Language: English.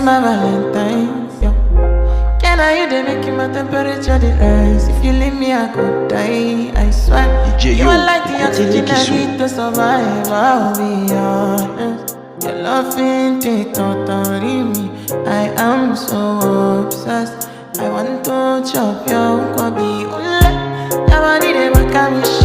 my Valentine. Yo. Can I you they making my temperature the rise? If you leave me, I could die. I swear. DJ You Yo, are like the oxygen I need to survive. I'll be honest. Your loving take totally me. I am so obsessed. I want to chop your kwabi. Ule, your body they make me